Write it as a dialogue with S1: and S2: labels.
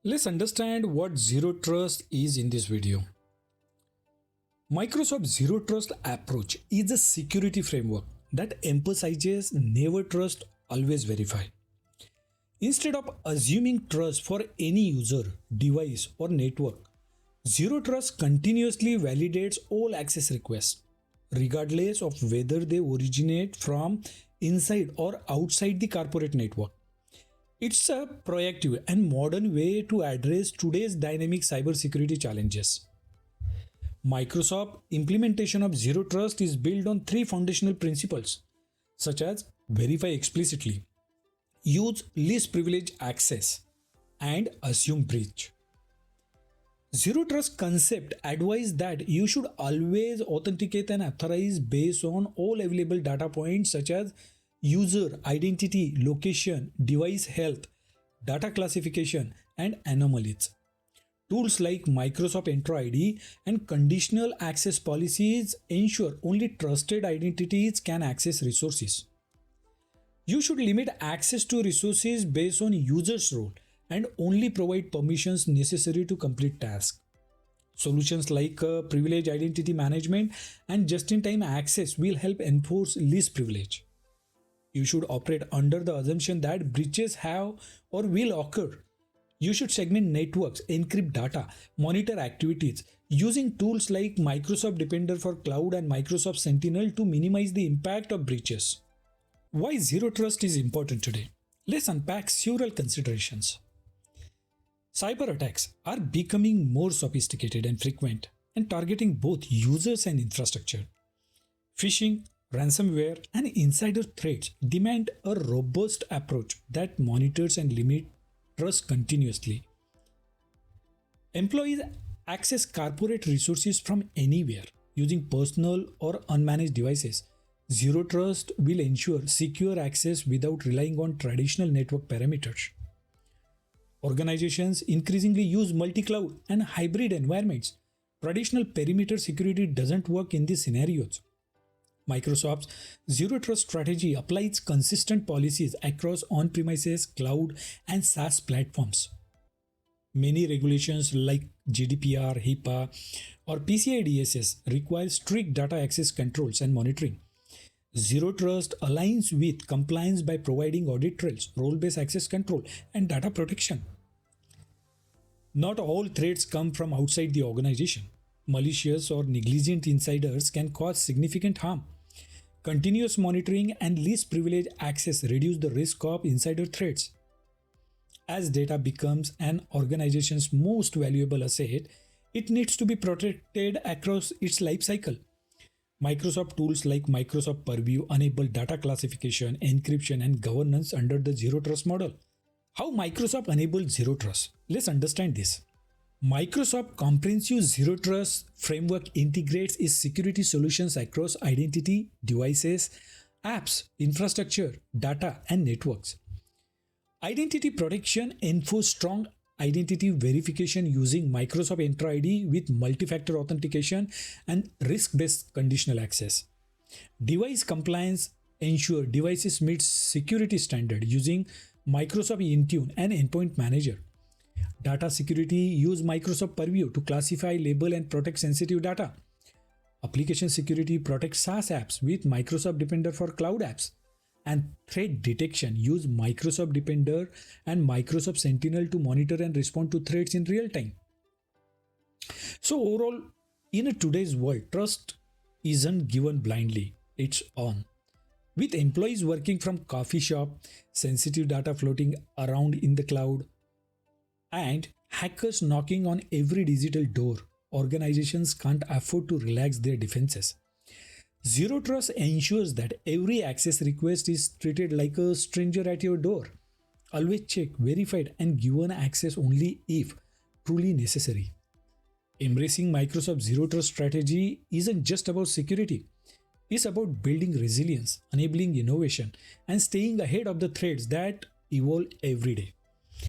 S1: Let's understand what Zero Trust is in this video. Microsoft Zero Trust approach is a security framework that emphasizes never trust, always verify. Instead of assuming trust for any user, device, or network, Zero Trust continuously validates all access requests, regardless of whether they originate from inside or outside the corporate network. It's a proactive and modern way to address today's dynamic cybersecurity challenges. Microsoft implementation of Zero Trust is built on three foundational principles, such as verify explicitly, use least privilege access, and assume breach. Zero Trust concept advise that you should always authenticate and authorize based on all available data points such as user identity, location, device health, data classification, and anomalies. Tools like Microsoft Entra ID and conditional access policies ensure only trusted identities can access resources. You should limit access to resources based on user's role and only provide permissions necessary to complete tasks. Solutions like privilege identity management and just-in-time access will help enforce least privilege. You should operate under the assumption that breaches have or will occur. You should segment networks, encrypt data, monitor activities using tools like Microsoft Defender for Cloud and Microsoft Sentinel to minimize the impact of breaches. Why Zero Trust is important today? Let's unpack several considerations. Cyber attacks are becoming more sophisticated and frequent and targeting both users and infrastructure. Phishing, ransomware, and insider threats demand a robust approach that monitors and limits trust continuously. Employees access corporate resources from anywhere using personal or unmanaged devices. Zero Trust will ensure secure access without relying on traditional network parameters. Organizations increasingly use multi-cloud and hybrid environments. Traditional perimeter security doesn't work in these scenarios. Microsoft's Zero Trust strategy applies consistent policies across on-premises, cloud, and SaaS platforms. Many regulations like GDPR, HIPAA, or PCI DSS require strict data access controls and monitoring. Zero Trust aligns with compliance by providing audit trails, role-based access control, and data protection. Not all threats come from outside the organization. Malicious or negligent insiders can cause significant harm. Continuous monitoring and least privilege access reduce the risk of insider threats. As data becomes an organization's most valuable asset, it needs to be protected across its life cycle. Microsoft tools like Microsoft Purview enable data classification, encryption, and governance under the Zero Trust model. How Microsoft enables Zero Trust? Let's understand this. Microsoft Comprehensive Zero Trust Framework integrates its security solutions across identity, devices, apps, infrastructure, data, and networks. Identity protection enforces strong identity verification using Microsoft Entra ID with multi-factor authentication and risk-based conditional access. Device compliance ensures devices meet security standard using Microsoft Intune and Endpoint Manager. Data security use Microsoft Purview to classify, label, and protect sensitive data. Application security protects SaaS apps with Microsoft Defender for Cloud apps. And threat detection use Microsoft Defender and Microsoft Sentinel to monitor and respond to threats in real time. So overall, in today's world, trust isn't given blindly, it's on. With employees working from coffee shop, sensitive data floating around in the cloud, and hackers knocking on every digital door, organizations can't afford to relax their defenses. Zero Trust ensures that every access request is treated like a stranger at your door. Always check, verified, and given access only if truly necessary. Embracing Microsoft Zero Trust strategy isn't just about security. It's about building resilience, enabling innovation, and staying ahead of the threats that evolve every day.